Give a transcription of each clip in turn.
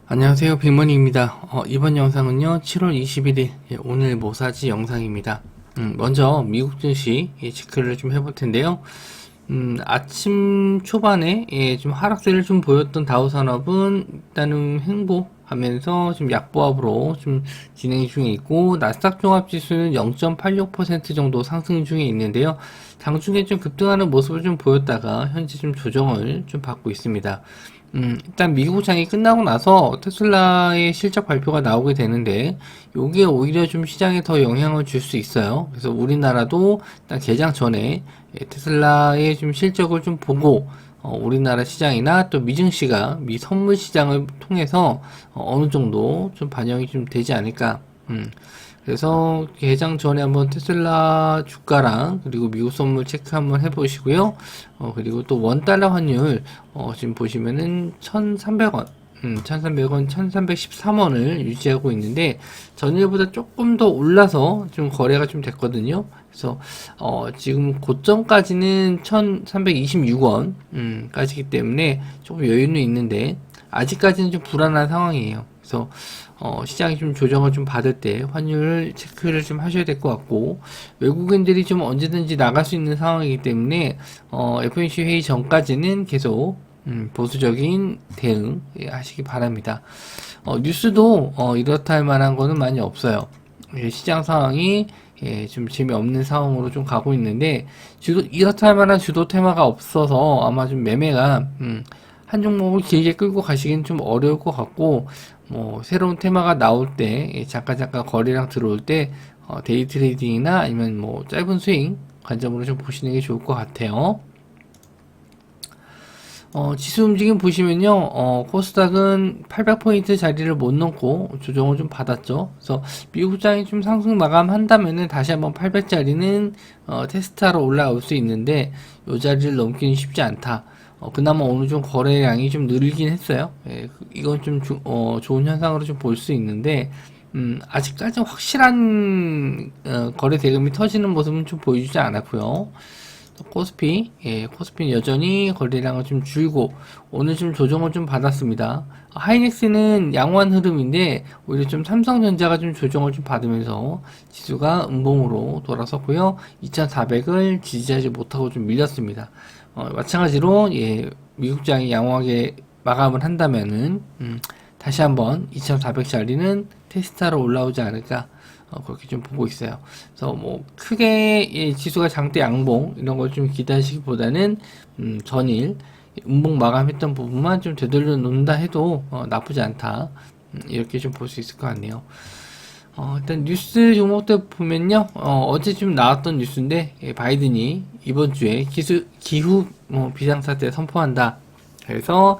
안녕하세요, 빅머니입니다. 이번 영상은요, 7월 21일, 오늘 뭐 사지 영상입니다. 먼저 미국 증시 체크를 좀 해볼 텐데요. 아침 초반에 좀 하락세를 좀 보였던 다우산업은 일단은 횡보하면서 좀 약보합으로 좀 진행 중에 있고, 나스닥 종합지수는 0.86% 정도 상승 중에 있는데요. 장중에 좀 급등하는 모습을 좀 보였다가 현재 좀 조정을 좀 받고 있습니다. 일단 미국 장이 끝나고 나서 테슬라의 실적 발표가 나오게 되는데, 요게 오히려 좀 시장에 더 영향을 줄 수 있어요. 그래서 우리나라도 일단 개장 전에 테슬라의 좀 실적을 좀 보고, 우리나라 시장이나 또 미증시가 미 선물 시장을 통해서 어느 정도 좀 반영이 좀 되지 않을까. 그래서 개장 전에 한번 테슬라 주가랑 그리고 미국 선물 체크 한번 해보시고요. 그리고 또 원 달러 환율 지금 보시면은 1,300원, 1,300원, 1,313원을 유지하고 있는데 전일보다 조금 더 올라서 좀 거래가 좀 됐거든요. 그래서 지금 고점까지는 1,326원 까지기 때문에 조금 여유는 있는데 아직까지는 좀 불안한 상황이에요. 그래서 시장이 좀 조정을 좀 받을 때 환율 체크를 좀 하셔야 될 것 같고, 외국인들이 좀 언제든지 나갈 수 있는 상황이기 때문에 FOMC 회의 전까지는 계속 보수적인 대응 하시기 바랍니다. 뉴스도 이렇다 할 만한 거는 많이 없어요. 시장 상황이 좀 재미없는 상황으로 좀 가고 있는데, 이렇다 할 만한 주도 테마가 없어서 아마 좀 매매가 한 종목을 길게 끌고 가시기는 좀 어려울 것 같고, 뭐 새로운 테마가 나올 때 잠깐 거래량 들어올 때 데이 트레이딩이나 아니면 뭐 짧은 스윙 관점으로 좀 보시는 게 좋을 것 같아요. 지수 움직임 보시면요, 코스닥은 800포인트 자리를 못 넘고 조정을 좀 받았죠. 그래서 미국장이 좀 상승 마감한다면은 다시 한번 800짜리는 테스트하러 올라올 수 있는데 이 자리를 넘기는 쉽지 않다. 그나마 오늘 좀 거래량이 좀 늘긴 했어요. 이건 좀 좋은 현상으로 좀 볼 수 있는데, 아직까지 확실한 거래 대금이 터지는 모습은 좀 보여주지 않았고요. 코스피, 코스피는 여전히 거래량을 좀 줄고 오늘 좀 조정을 좀 받았습니다. 하이닉스는 양호한 흐름인데 오히려 좀 삼성전자가 좀 조정을 좀 받으면서 지수가 음봉으로 돌아섰고요. 2400을 지지하지 못하고 좀 밀렸습니다. 마찬가지로 미국장이 양호하게 마감을 한다면은 다시 한번 2400짜리는 테스트하러 올라오지 않을까 그렇게 좀 보고 있어요. 그래서 뭐 크게 지수가 장대 양봉 이런 걸 좀 기대하시기보다는 전일 음봉 마감했던 부분만 좀 되돌려 놓는다 해도 나쁘지 않다. 이렇게 좀 볼 수 있을 것 같네요. 일단 뉴스 종목들 보면요, 어제 좀 나왔던 뉴스인데, 바이든이 이번 주에 기후 비상사태 선포한다. 그래서,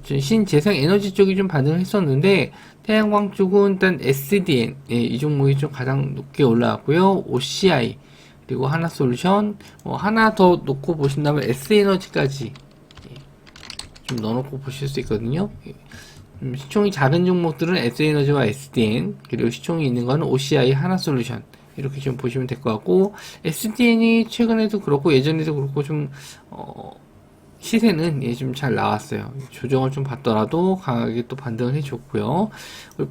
좀 신재생 에너지 쪽이 좀 반응을 했었는데, 태양광 쪽은 일단 SDN, 이 종목이 좀 가장 높게 올라왔고요. OCI, 그리고 하나솔루션, 하나 더 놓고 보신다면 S에너지까지 좀 넣어놓고 보실 수 있거든요. 시총이 작은 종목들은 S에너지와 SDN, 그리고 시총이 있는 거는 OCI 하나솔루션, 이렇게 좀 보시면 될 것 같고, SDN이 최근에도 그렇고 예전에도 그렇고 좀 시세는 좀 잘 나왔어요. 조정을 좀 받더라도 강하게 또 반등을 해줬고요.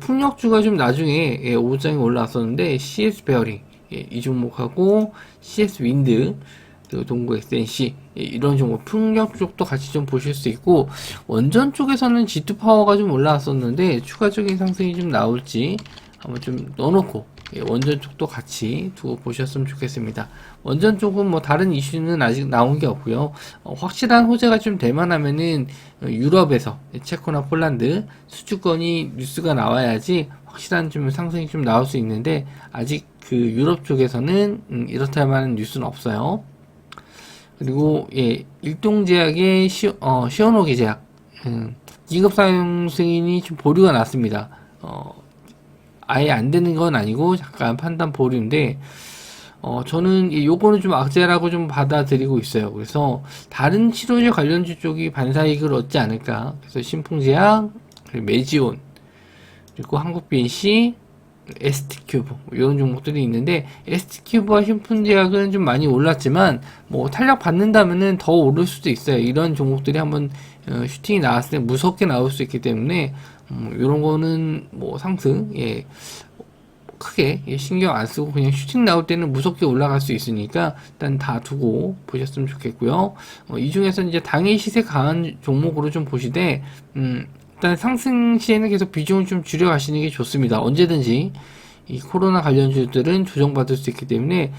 풍력주가 좀 나중에 오장에 올라왔었는데 CS 베어링 이 종목하고 CS 윈드, 그리고 동구 XNC 이런 종목 풍력 쪽도 같이 좀 보실 수 있고, 원전 쪽에서는 G2 파워가 좀 올라왔었는데 추가적인 상승이 좀 나올지 한번 좀 넣어놓고 원전 쪽도 같이 두고 보셨으면 좋겠습니다. 원전 쪽은 뭐 다른 이슈는 아직 나온 게 없고요. 확실한 호재가 좀 될 만하면은 유럽에서 체코나 폴란드 수주권이 뉴스가 나와야지 확실한 좀 상승이 좀 나올 수 있는데, 아직 그 유럽 쪽에서는 이렇다 할 만한 뉴스는 없어요. 그리고 일동제약의 시오노기 제약 긴급 사용 승인이 좀 보류가 났습니다. 아예 안 되는 건 아니고 잠깐 판단 보류인데, 저는 요거는 좀 악재라고 좀 받아들이고 있어요. 그래서 다른 치료제 관련주 쪽이 반사이익을 얻지 않을까. 그래서 신풍제약, 그리고 메지온, 그리고 한국BNC, ST큐브 이런 종목들이 있는데 ST큐브와 신풍제약은 좀 많이 올랐지만 뭐 탄력 받는다면은 더 오를 수도 있어요. 이런 종목들이 한번 슈팅이 나왔을 때 무섭게 나올 수 있기 때문에 이런 거는 뭐 상승 크게 신경 안 쓰고 그냥 슈팅 나올 때는 무섭게 올라갈 수 있으니까 일단 다 두고 보셨으면 좋겠고요. 이 중에서 이제 당일 시세 강한 종목으로 좀 보시되 일단 상승 시에는 계속 비중을 좀 줄여 가시는 게 좋습니다. 언제든지 이 코로나 관련주들은 조정받을 수 있기 때문에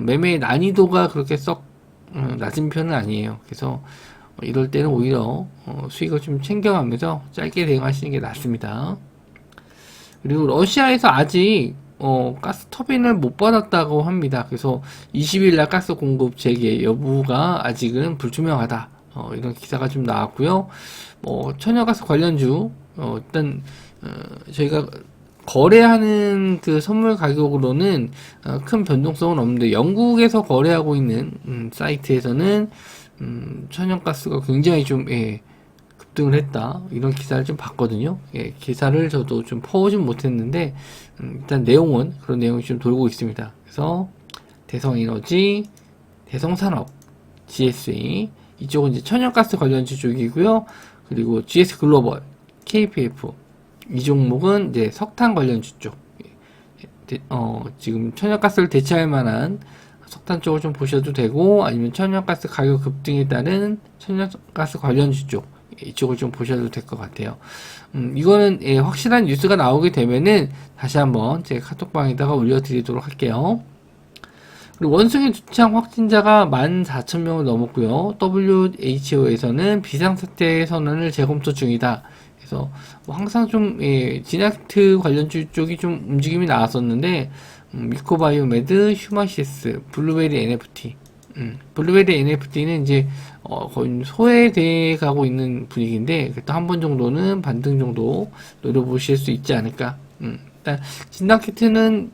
매매의 난이도가 그렇게 썩 낮은 편은 아니에요. 그래서 이럴 때는 오히려 수익을 좀 챙겨가면서 짧게 대응하시는 게 낫습니다. 그리고 러시아에서 아직 가스 터빈을 못 받았다고 합니다. 그래서 20일 날 가스 공급 재개 여부가 아직은 불투명하다. 이런 기사가 좀 나왔고요. 천연가스 관련주 일단 저희가 거래하는 그 선물 가격으로는 큰 변동성은 없는데 영국에서 거래하고 있는 사이트에서는 천연가스가 굉장히 좀 급등을 했다 이런 기사를 좀 봤거든요. 기사를 저도 좀 퍼오진 못했는데 일단 내용은 그런 내용이 좀 돌고 있습니다. 그래서 대성에너지, 대성산업, GSA 이쪽은 이제 천연가스 관련주 쪽이고요. 그리고 GS글로벌, KPF 이 종목은 이제 석탄 관련주 쪽. 지금 천연가스를 대체할 만한 석탄 쪽을 좀 보셔도 되고 아니면 천연가스 가격 급등에 따른 천연가스 관련주 쪽 이쪽을 좀 보셔도 될 것 같아요. 이거는 확실한 뉴스가 나오게 되면은 다시 한번 제 카톡방에다가 올려드리도록 할게요. 그리고 원숭이 두창 확진자가 14,000명을 넘었고요. WHO에서는 비상사태 선언을 재검토 중이다. 그래서 뭐 항상 좀 진약트 관련주 쪽이 좀 움직임이 나왔었는데 미코바이오메드, 휴마시스, 블루베리 NFT 블루베리 NFT는 이제 거의 소외돼 가고 있는 분위기인데 또 한 번 정도는 반등 정도 노려보실 수 있지 않을까. 일단 진단키트는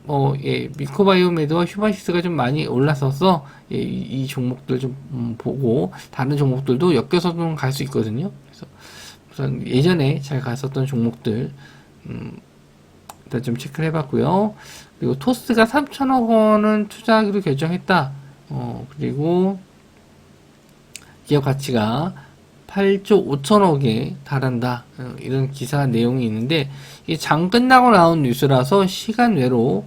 미코바이오메드와 휴마시스가 좀 많이 올랐어서 이 종목들 좀 보고 다른 종목들도 엮여서 좀 갈 수 있거든요. 그래서 우선 예전에 잘 갔었던 종목들 일단 좀 체크를 해봤고요. 그리고 토스가 3천억 원은 투자하기로 결정했다. 그리고 기업 가치가 8조 5천억에 달한다. 이런 기사 내용이 있는데, 이게 장 끝나고 나온 뉴스라서 시간 외로,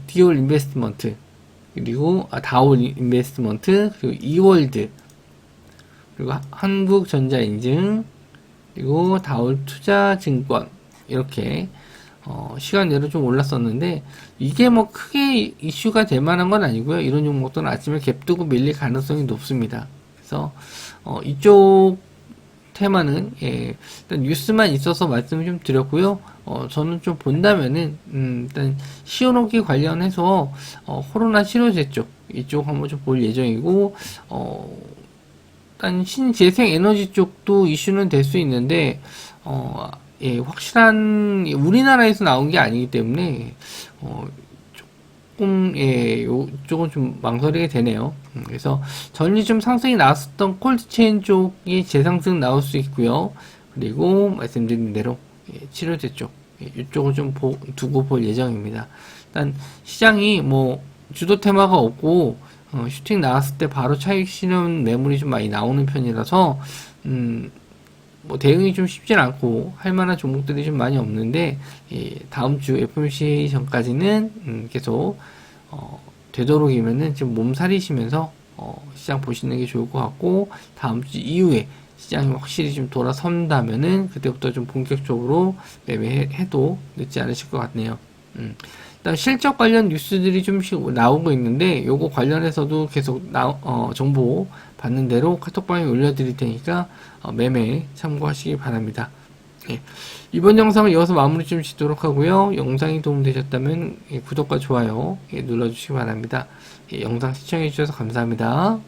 디올 인베스트먼트, 그리고, 다올 인베스트먼트, 그리고 이월드, 그리고 한국전자인증, 그리고 다올 투자증권, 이렇게, 시간 내로 좀 올랐었는데 이게 뭐 크게 이슈가 될 만한 건 아니고요. 이런 종목들은 아침에 갭 두고 밀릴 가능성이 높습니다. 그래서 이쪽 테마는 일단 뉴스만 있어서 말씀을 좀 드렸고요. 저는 좀 본다면은 일단 시오노기 관련해서 코로나 치료제 쪽 이쪽 한번 좀 볼 예정이고 일단 신재생 에너지 쪽도 이슈는 될 수 있는데 확실한 우리나라에서 나온 게 아니기 때문에 조금 요쪽은 좀 망설이게 되네요. 그래서 전일 좀 상승이 나왔었던 콜드체인 쪽이 재상승 나올 수 있고요. 그리고 말씀드린 대로 치료제 쪽 이쪽을 좀 두고 볼 예정입니다. 일단 시장이 뭐 주도 테마가 없고 슈팅 나왔을 때 바로 차익 실현 매물이 좀 많이 나오는 편이라서 뭐 대응이 좀 쉽진 않고 할 만한 종목들이 좀 많이 없는데 다음 주 FOMC 전까지는 계속 되도록이면은 좀 몸살이시면서 시장 보시는 게 좋을 것 같고 다음 주 이후에 시장이 확실히 좀 돌아선다면은 그때부터 좀 본격적으로 매매해도 늦지 않으실 것 같네요. 일단 실적 관련 뉴스들이 좀씩 나오고 있는데 요거 관련해서도 계속 정보 받는 대로 카톡방에 올려드릴 테니까 매매 참고하시기 바랍니다. 이번 영상을 이어서 마무리 좀 짓도록 하고요. 영상이 도움되셨다면 구독과 좋아요 눌러주시기 바랍니다. 영상 시청해주셔서 감사합니다.